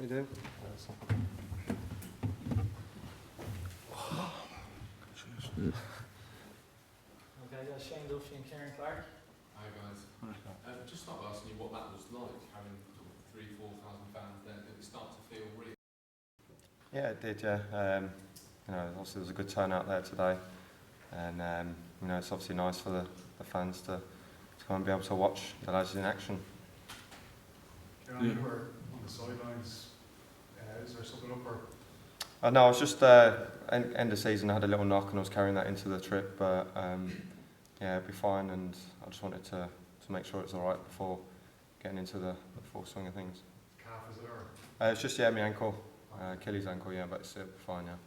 You do? Okay, Shane Duffy and Kieran Clark. Hi guys. Just start by asking you what that was like, having sort of 3,000-4,000 fans there. Did it start to feel really? Yeah, it did. Yeah. Obviously there was a good turnout there today, and it's obviously nice for the fans to come and be able to watch the lads in action. Kieran, you were on the sidelines. Is there something up or? No, I was just end of season. I had a little knock and I was carrying that into the trip, but it'd be fine. And I just wanted to make sure it's all right before getting into the full swing of things. Calf, is it or? It's just my ankle, Achilles ankle. Yeah, but it's fine. Yeah.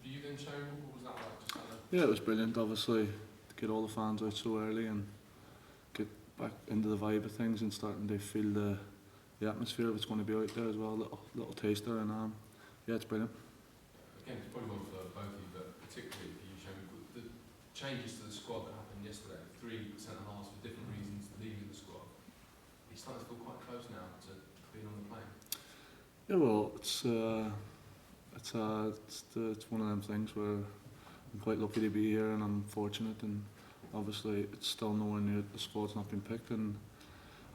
For you then, Shane, what was that like? Just kind of... Yeah, it was brilliant. Obviously, to get all the fans out so early and get back into the vibe of things and starting to feel the atmosphere of it's going to be out there as well. Little taster, and yeah, it's brilliant. Again, it's probably one for both of you, but particularly for you, Shane, the changes to the squad that happened yesterday, 3 centre-halves for different reasons leaving the squad. It's starting to feel quite close now to being on the plane. Yeah, well, it's one of them things where I'm quite lucky to be here and I'm fortunate, and obviously it's still nowhere near the squad's not been picked, and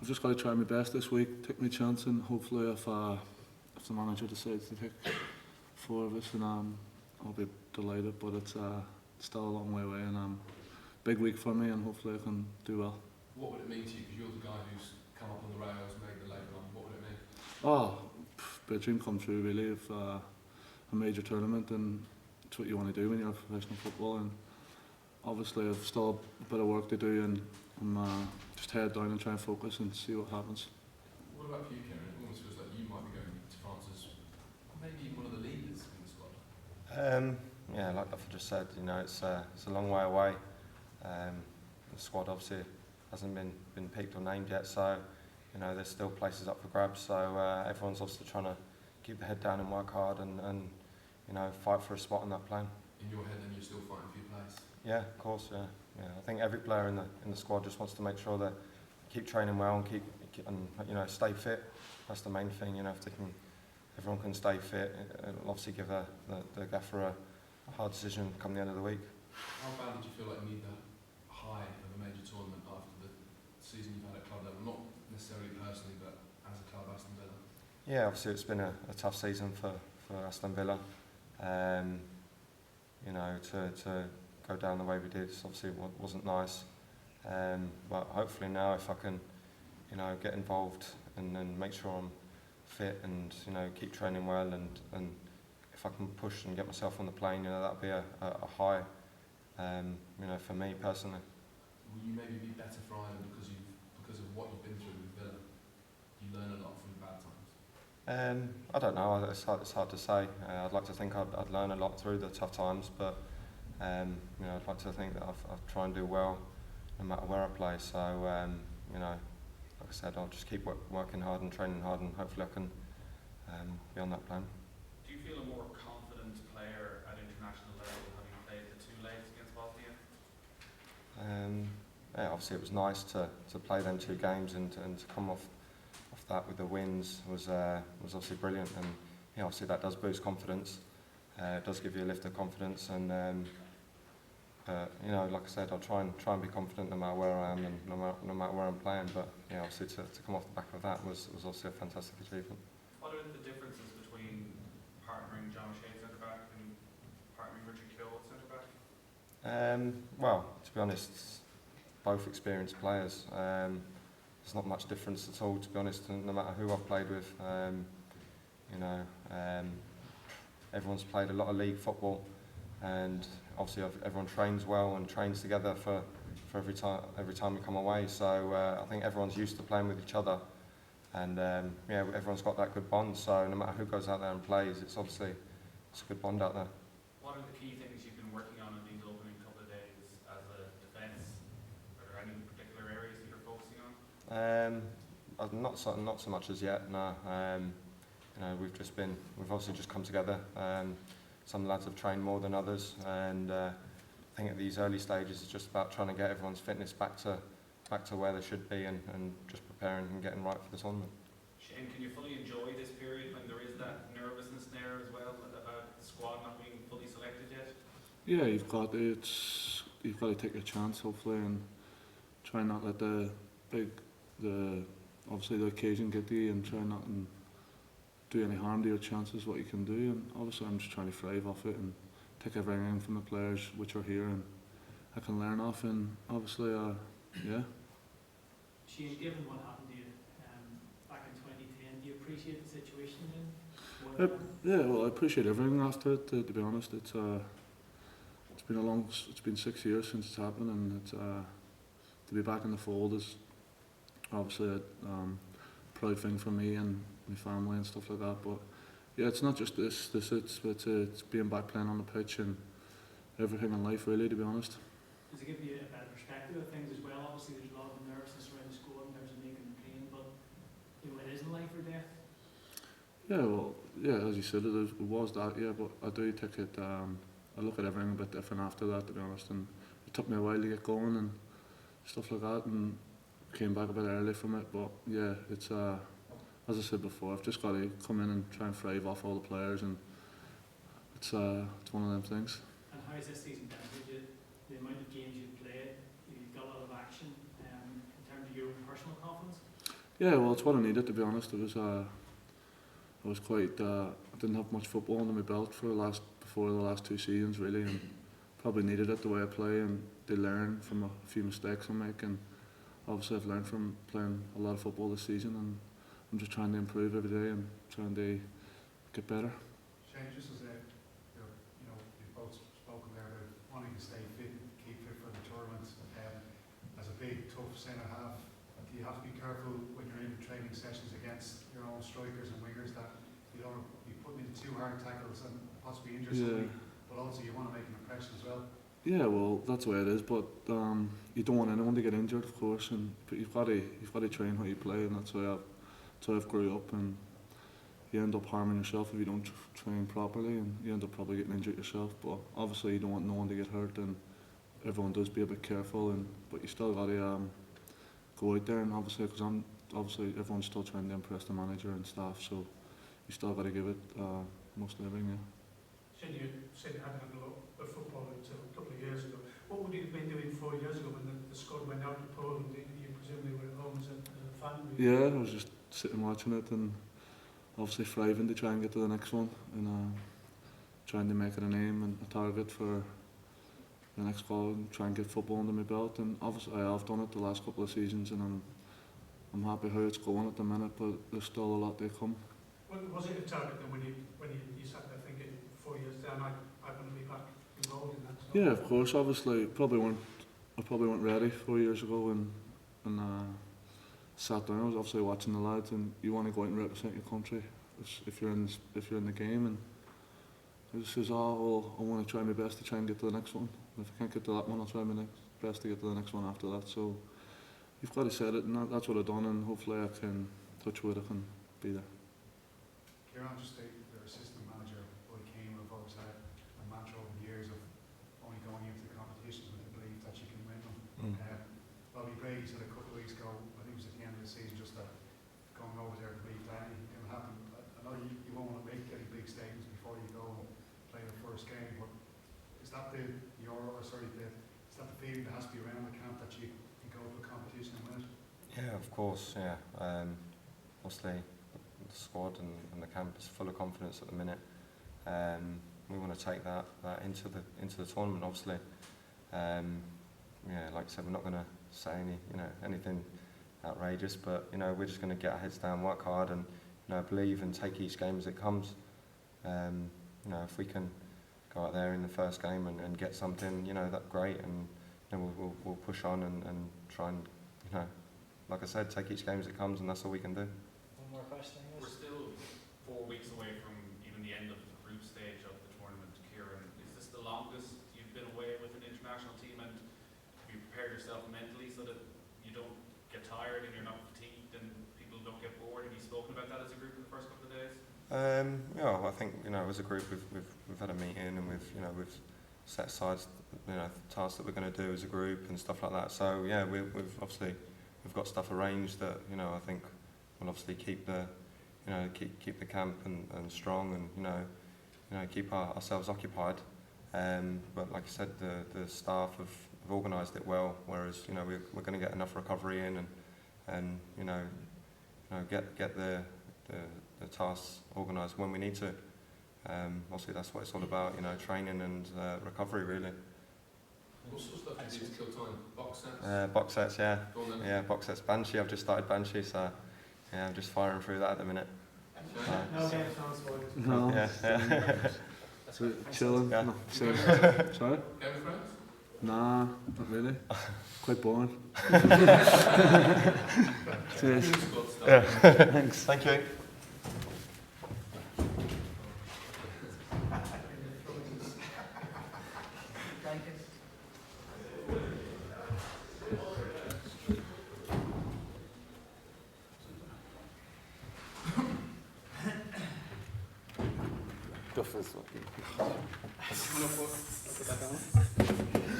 I've just got to try my best this week, take my chance, and hopefully if the manager decides to pick 4 of us, and I'll be delighted. But it's still a long way away, and big week for me, and hopefully I can do well. What would it mean to you? Because you're the guy who's come up on the rails, made the late run. What would it mean? Oh, be a dream come true really. If a major tournament, and it's what you want to do when you're professional football. And obviously I've still a bit of work to do, and I'm just head down and try and focus and see what happens. What about for you, Kieran? It almost feels like you might be going to France as maybe one of the leaders in the squad. Like I've just said, it's a long way away. The squad obviously hasn't been picked or named yet, so there's still places up for grabs. So everyone's obviously trying to keep the head down and work hard and fight for a spot on that plane. In your head, then you're still fighting for your place. Yeah, of course. Yeah. I think every player in the squad just wants to make sure they keep training well and keep stay fit. That's the main thing. If everyone can stay fit, it'll obviously give the gaffer a hard decision come the end of the week. How bad did you feel like you need the high of a major tournament after the season you've had at club level? Not necessarily personally, but as a club, Aston Villa. Yeah, obviously it's been a tough season for Aston Villa. To go down the way we did obviously wasn't nice. But hopefully now if I can, get involved and make sure I'm fit and keep training well, and if I can push and get myself on the plane, that'd be a high, for me personally. Will you maybe be better for Ireland because of what you've been through with Villa? You learn a lot from bad times. I don't know. It's hard to say. I'd like to think I'd learn a lot through the tough times, but I'd like to think that I've tried and do well no matter where I play. So like I said, I'll just keep working hard and training hard, and hopefully I can be on that plan. Do you feel a more confident player at international level having played the 2 legs against Bosnia? Obviously it was nice to play them 2 games and to come off that with the wins was obviously brilliant, and obviously that does boost confidence. It does give you a lift of confidence, and like I said, I'll try and be confident no matter where I am and no matter where I'm playing. But obviously to come off the back of that was also a fantastic achievement. What are the differences between partnering John O'Shea centre back and partnering Richard Keogh at centre back? Well, to be honest, both experienced players. There's not much difference at all, to be honest, no matter who I've played with. Everyone's played a lot of league football, and obviously everyone trains well and trains together for every time we come away. So I think everyone's used to playing with each other, and everyone's got that good bond. So no matter who goes out there and plays, it's a good bond out there. What are the key things you've been working on in these opening couple of days as a defence? Are there any particular areas that you're focusing on? Not so much as yet. No. We've obviously just come together. Some lads have trained more than others, and I think at these early stages it's just about trying to get everyone's fitness back to where they should be, and just preparing and getting right for the tournament. Shane, can you fully enjoy this period Yeah, you've got to take your chance, hopefully, and try not let the obviously the occasion get to you, and try not and do any harm to your chances, what you can do. And obviously I'm just trying to thrive off it and take everything from the players which are here and I can learn off. And obviously, yeah. Shane, given what happened to you back in 2010, do you appreciate the situation then? Yeah, well, I appreciate everything after it. To be honest, it's been 6 years since it's happened, and it's to be back in the fold is obviously a proud thing for me and my family and stuff like that. But yeah, it's not just it's being back playing on the pitch and everything in life, really. To be honest. Does it give you a better perspective of things as well? Obviously, there's a lot of nervousness around the squad in terms of making the plane, but it isn't life or death. Yeah, well, yeah, as you said, it was that, yeah, but I do take it, I look at everything a bit different after that, to be honest, and it took me a while to get going and stuff like that, and came back a bit early from it, but yeah, it's, as I said before, I've just got to come in and try and thrive off all the players, and it's one of them things. And how has this season benefited you? The amount of games you've played, you've got a lot of action in terms of your own personal confidence? Yeah, well, it's what I needed, to be honest. It was, I was quite, I didn't have much football under my belt before the last 2 seasons, really, and probably needed it the way I play, and they learn from a few mistakes I make, and obviously I've learned from playing a lot of football this season, and I'm just trying to improve every day and trying to get better. Shane, just as you've both spoken there about wanting to stay fit, keep fit for the tournament. As a big, tough centre half, do you have to be careful when you're in training sessions against your own strikers and wingers that you don't be putting in too hard tackles and possibly injure somebody, but also you want to make an impression as well? Yeah, well, that's the way it is, but you don't want anyone to get injured, of course, but you've got to train how you play, and that's how I've grew up, and you end up harming yourself if you don't train properly, and you end up probably getting injured yourself. But obviously you don't want no one to get hurt, and everyone does be a bit careful, but you still got to go out there, and obviously everyone's still trying to impress the manager and staff, so you still got to give it most of everything. Yeah. Shane, you said you hadn't had a lot of football until a couple of years ago. What would you have been doing 4 years ago when the squad went out to Poland? You presumably were at home as a fan? Yeah, I was just sitting watching it and obviously thriving to try and get to the next one, and trying to make it a name and a target for the next squad and try and get football under my belt. And obviously I have done it the last couple of seasons, and I'm happy how it's going at the minute, but there's still a lot to come. Was it a target then when you sat there thinking 4 years down, I want to be back involved in that? So Yeah, of course. Obviously, I probably weren't ready 4 years ago, and sat down. I was obviously watching the lads, and you want to go out and represent your country if you're in the game. And I just says, well, I want to try my best to try and get to the next one. And if I can't get to that one, I'll try my best to get to the next one after that. So you've got to set it, and that's what I've done. And hopefully, I can touch wood, I can be there. Kieran, just their assistant manager, Boy Kane, have always had a mantra over the years of only going into the competitions with the belief that you can win them. Bobby Brady said a couple of weeks ago, I think it was at the end of the season, just that going over there to believe that anything can happen. I know you won't want to make any big statements before you go and play the first game, but is that the feeling that has to be around the camp, that you can go to a competition and win it? Yeah, of course, yeah. Obviously, the squad and the camp is full of confidence at the minute. We want to take that into the tournament, obviously. Yeah, like I said, we're not going to say anything outrageous, but we're just going to get our heads down, work hard, and believe and take each game as it comes. If we can go out there in the first game and get something, that's great, and then we'll push on and try and like I said, take each game as it comes, and that's all we can do. One more question. We're still 4 weeks away from even the end of the group stage of the tournament. Kieran, is this the longest you've been away with an international team, and have you prepared yourself mentally so that you don't get tired and you're not fatigued and people don't get bored? Have you spoken about that as a group in the first couple of days? Yeah, I think as a group we've had a meeting, and we've set aside tasks that we're going to do as a group and stuff like that. So yeah, we've got stuff arranged that I think will obviously keep the keep the camp and strong, and keep ourselves occupied. But like I said, the staff have organised it well. Whereas we're going to get enough recovery in and get the tasks organised when we need to. Obviously, that's what it's all about. Training and recovery really. What sort of stuff do you do to kill time? Box sets? Box sets, yeah. Go on then. Yeah, box sets. Banshee, I've just started Banshee, so yeah, I'm just firing through that at the minute. No game sounds for No. Yeah. So, chilling. Yeah. No, sorry. Sorry? Game of Thrones? Nah, not really. Quite boring. Cheers. Squad stuff. Yeah. Thanks. Thank you.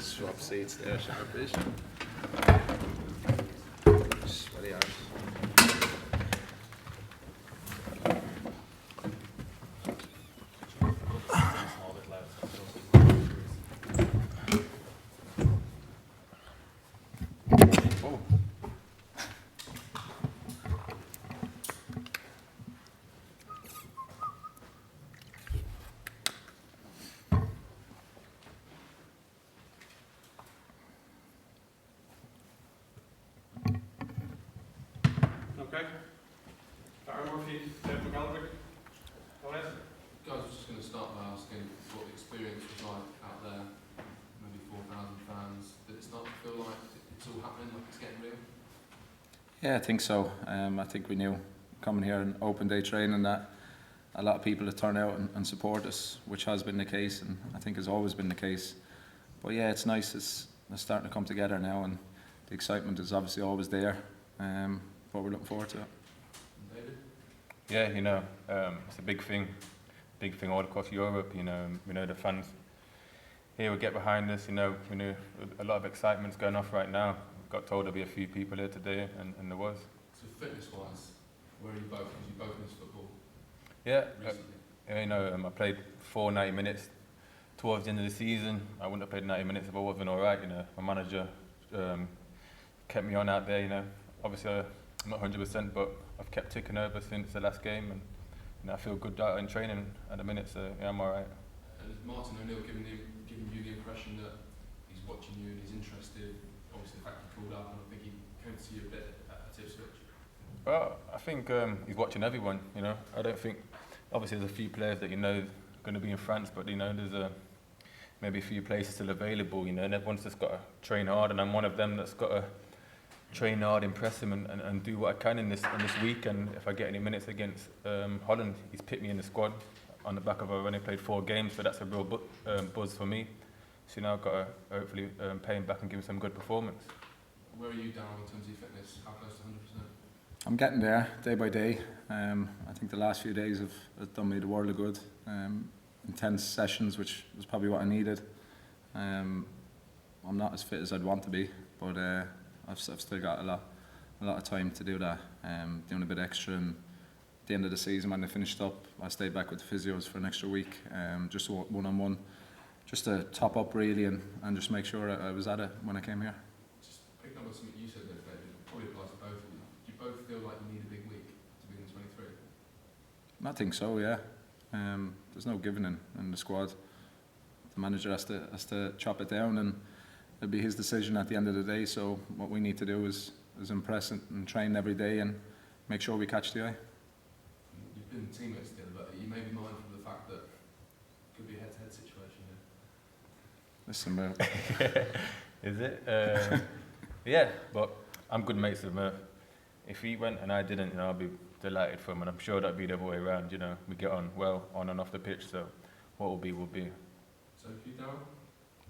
Swap seats there, sharpish. Sweaty arse. Okay. Darren Murphy, David McGallagher. Go ahead. Guys, I was just going to start by asking what the experience was like out there, maybe 4,000 fans. Did it start to feel like it's all happening, like it's getting real? Yeah, I think so. I think we knew coming here on open day training that a lot of people would turn out and support us, which has been the case and I think has always been the case. But yeah, it's nice. It's starting to come together now and the excitement is obviously always there. But we're looking forward to it. David? Yeah, it's a big thing all across Europe. We know the fans here will get behind us. We know a lot of excitement's going off right now. Got told there'll be a few people here today, and there was. So fitness-wise, where are you both? Because you both missed football Yeah, recently. I played 90 minutes towards the end of the season. I wouldn't have played 90 minutes if I wasn't all right. My manager kept me on out there. Obviously, I'm not 100%, but I've kept ticking over since the last game, and I feel good out in training at the minute. So yeah, I'm all right. And has Martin O'Neill given you the impression that he's watching you and he's interested? Obviously, the fact he called up, and I think he came to see you a bit at Ipswich. Well, I think he's watching everyone. I don't think obviously there's a few players that going to be in France, but there's maybe a few places still available. And everyone's just got to train hard, and I'm one of them that's got to train hard, impress him, and do what I can in this week. And if I get any minutes against Holland, he's picked me in the squad on the back of I've only played 4 games, so that's a real buzz for me. So now I've got to hopefully pay him back and give him some good performance. Where are you down in terms of your fitness? How close to 100%? I'm getting there day by day. I think the last few days have done me the world of good. Intense sessions, which was probably what I needed. I'm not as fit as I'd want to be, but I've still got a lot of time to do that. Doing a bit extra, and at the end of the season when I finished up, I stayed back with the physios for an extra week, just one-on-one, just to top up really and just make sure I was at it when I came here. Just picking up on something you said there, David, it probably applies to both of you. Do you both feel like you need a big week to be in 23? I think so, yeah. There's no giving in the squad. The manager has to chop it down, and it'll be his decision at the end of the day. So what we need to do is impress and train every day and make sure we catch the eye. You've been teammates together, but you may be mindful of the fact that it could be a head-to-head situation here. Listen, bro. Is it? Yeah, but I'm good mates with Murph. If he went and I didn't, I'd be delighted for him, and I'm sure that'd be the other way around. We get on well on and off the pitch, so what will be will be. So if you don't,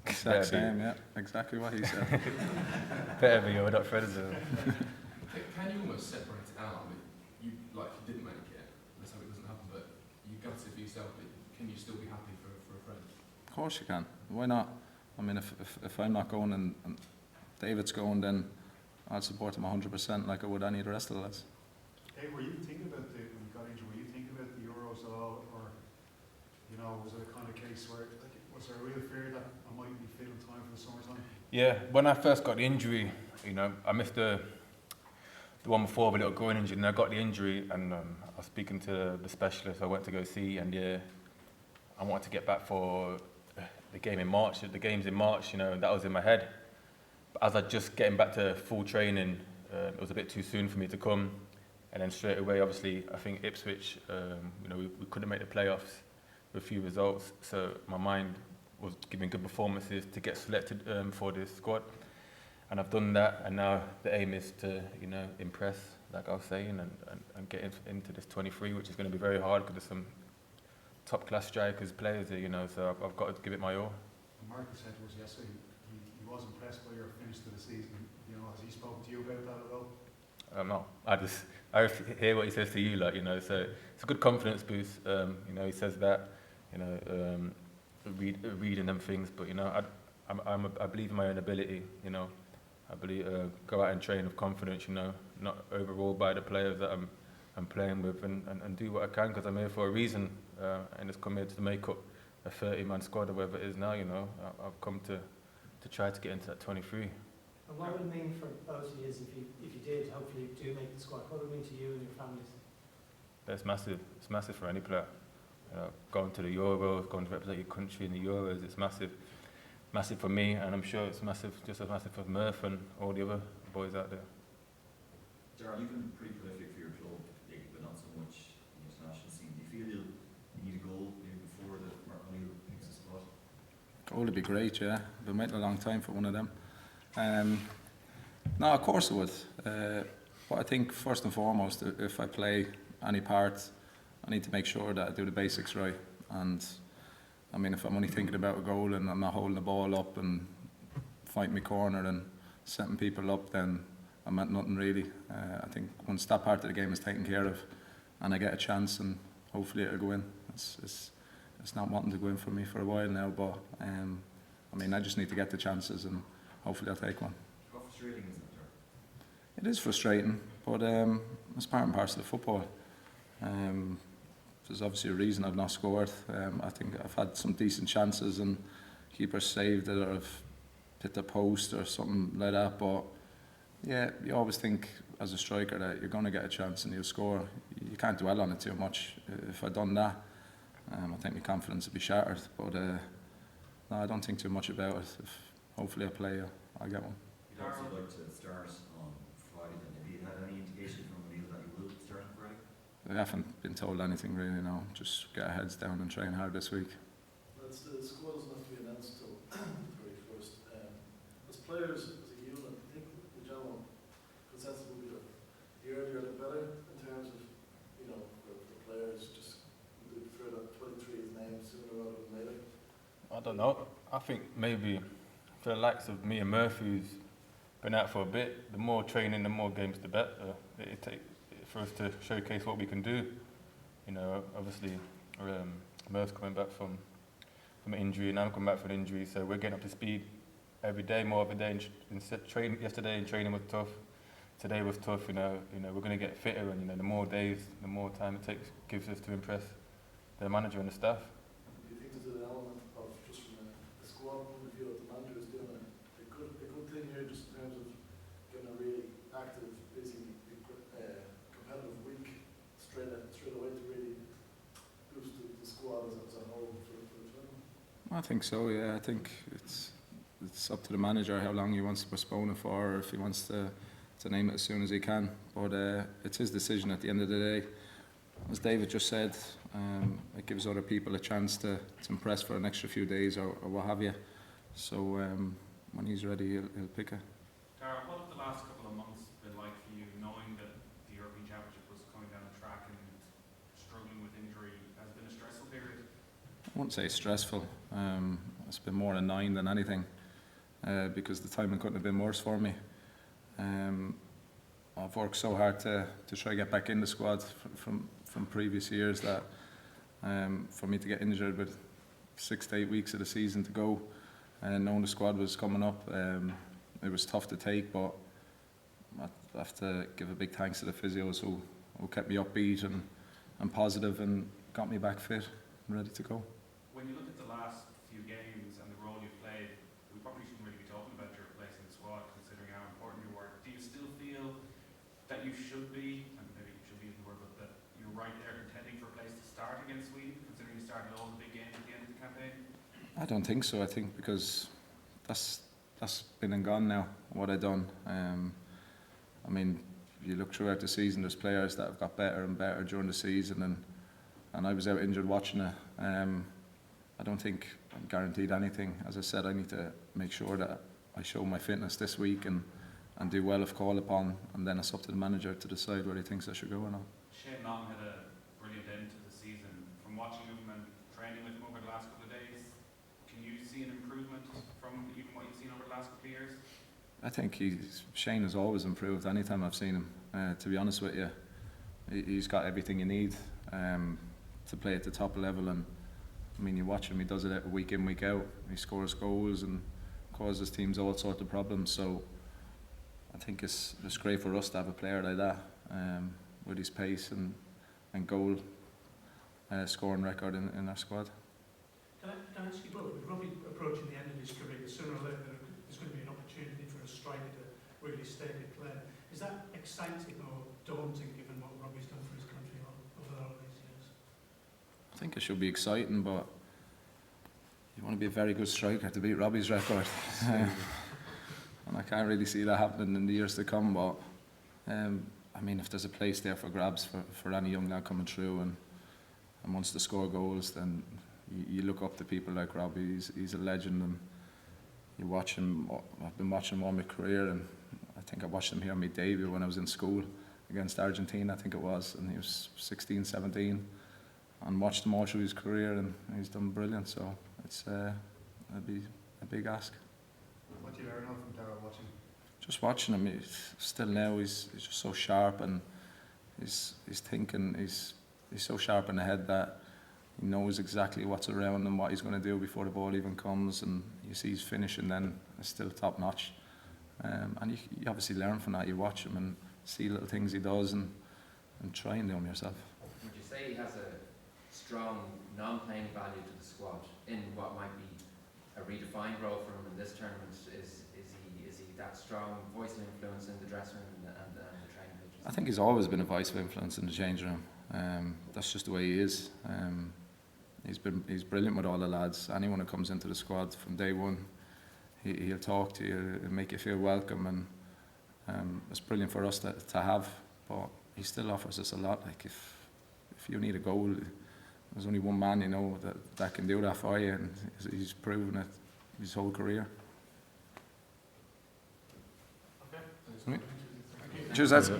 Exact same, yeah. Exactly what he said. Better be, you're not friends. can you almost separate it out? I mean, you didn't make it. Let's hope it doesn't happen, but you gutted for yourself. But can you still be happy for a friend? Of course you can. Why not? I mean, if I'm not going and David's going, then I'll support him 100% like I would any of the rest of the lads. Hey, were you thinking about when you got injured, were you thinking about the Euros at all, or was it a kind of case where was there a real fear that I might be fit in time for the summertime? Yeah, when I first got the injury, you know, I missed the one before, the little groin injury, and I got the injury, and I was speaking to the specialist I went to go see, and yeah, I wanted to get back for the game in March. The game's in March, you know, that was in my head. But as I just getting back to full training, it was a bit too soon for me to come. And then straight away, obviously, I think Ipswich, you know, we couldn't make the playoffs with a few results. So my mind was giving good performances to get selected for this squad. And I've done that, and now the aim is to, you know, impress, like I was saying, and get into this 23, which is going to be very hard because there's some top-class strikers, players there, you know, so I've got to give it my all. Marcus said to us yesterday he was impressed by your finish to the season. You know, has he spoken to you about that at all? No, I hear what he says to you, like, you know, so it's a good confidence boost. You know, he says that, you know, reading them things, but, you know, I believe in my own ability, you know. I believe go out and train with confidence, you know, not overawed by the players that I'm playing with, and do what I can, because I'm here for a reason, and it's come here to make up a 30-man squad or whatever it is now, you know. I've come to try to get into that 23. And what would it mean for both of you if you did, hopefully, do make the squad? What would it mean to you and your families? It's massive. It's massive for any player. You know, going to the Euros, going to represent your country in the Euros, it's massive. Massive for me, and I'm sure it's massive, just as massive for Murph and all the other boys out there. Darryl, you've been pretty prolific for your club, but not so much in the international scene. Do you feel you need a goal maybe before the Mark O'Neill picks a spot? Goal would be great, yeah. I've been waiting a long time for one of them. No, of course it would. But I think first and foremost, if I play any part, I need to make sure that I do the basics right. And I mean, if I'm only thinking about a goal and I'm not holding the ball up and fighting my corner and setting people up, then I'm at nothing really. I think once that part of the game is taken care of and I get a chance, and hopefully it'll go in. It's not wanting to go in for me for a while now, but I mean, I just need to get the chances and hopefully I'll take one. How frustrating is it, Darryl? It is frustrating, but it's part and parcel of football. There's obviously a reason I've not scored. I think I've had some decent chances and keepers saved it, or I've hit the post or something like that, but yeah, you always think as a striker that you're going to get a chance and you'll score. You can't dwell on it too much. If I'd done that, I think my confidence would be shattered, but no, I don't think too much about it. If hopefully I play, I'll get one. You'd obviously like to start on Friday, then. Have you had any indication from O'Neill that you will start on Friday? I haven't been told anything really, no. Just get our heads down and train hard this week. Well, the squad doesn't have to be announced till the 31st. As players, as a unit, I think the general consensus will be that the earlier the better in terms of, you know, for players, just throw that 23's name sooner rather than later. I don't know. I think maybe for the likes of me and Murphy, who's been out for a bit, the more training, the more games, the better. It take for us to showcase what we can do. You know, obviously, Murph's coming back from an injury, and I'm coming back from an injury, so we're getting up to speed every day, more every day. Yesterday in training was tough. Today was tough. You know, we're going to get fitter, and you know, the more days, the more time it gives us to impress the manager and the staff. Do you think there's an element of, just from a squad point of view, that the manager is doing a good thing here, just in terms of getting a really active, busy, competitive week straight away to really boost the squad as a whole for the tournament? I think so, yeah. I think it's up to the manager how long he wants to postpone it for, or if he wants to name it as soon as he can. But it's his decision at the end of the day. As David just said, it gives other people a chance to impress for an extra few days or what have you. So when he's ready, he'll pick it. Darryl, what have the last couple of months been like for you, knowing that the European Championship was coming down the track and struggling with injury? Has it been a stressful period? I wouldn't say stressful. It's been more annoying than anything, because the timing couldn't have been worse for me. I've worked so hard to try to get back in the squad from previous years that for me to get injured with 6 to 8 weeks of the season to go, and knowing the squad was coming up, it was tough to take, but I have to give a big thanks to the physios who kept me upbeat and positive and got me back fit and ready to go. When you look at the last few games, should be, and maybe should be the word, but that you're right there contending for a place to start against Sweden, considering you started all the big games at the end of the campaign? I don't think so. I think because that's been and gone now, what I done. I mean, if you look throughout the season, there's players that have got better and better during the season, and I was out injured watching it. I don't think I'm guaranteed anything. As I said, I need to make sure that I show my fitness this week and do well if called upon, and then it's up to the manager to decide where he thinks I should go or not. Shane Long had a brilliant end to the season. From watching him and training with him over the last couple of days, can you see an improvement from even what you've seen over the last couple of years? I think Shane has always improved anytime I've seen him. To be honest with you, he's got everything you need to play at the top level. And I mean, you watch him; he does it week in, week out. He scores goals and causes teams all sorts of problems. So I think it's great for us to have a player like that with his pace and goal scoring record in our squad. Can I ask you both, with Robbie approaching the end of his career, sooner or later there's going to be an opportunity for a striker to really stake a claim. Is that exciting or daunting given what Robbie's done for his country over all these years? I think it should be exciting, but you want to be a very good striker to beat Robbie's record. And I can't really see that happening in the years to come, but I mean, if there's a place there for grabs for any young lad coming through and wants to score goals, then you look up to people like Robbie. He's a legend, and you watch him. I've been watching him all my career, and I think I watched him here on my debut when I was in school against Argentina, I think it was, and he was 16, 17, and watched him all through his career, and he's done brilliant. So it's it'd be a big ask. What do you learn from Darrell watching? Just watching him, he's just so sharp, and he's thinking, he's so sharp in the head that he knows exactly what's around and what he's going to do before the ball even comes, and you see his finishing then is still top notch. And you obviously learn from that. You watch him and see little things he does and try and do them yourself. Would you say he has a strong non-playing value to the squad in what might be a redefined role for him in this tournament? Is he that strong voice of influence in the dressing room and the training pitches? I think he's always been a voice of influence in the changing room. That's just the way he is. He's brilliant with all the lads. Anyone who comes into the squad from day one, he'll talk to you, he'll make you feel welcome, and it's brilliant for us to have. But he still offers us a lot. Like if you need a goal, there's only one man that can do that for you, and he's proven it his whole career. Okay. Cheers, lads.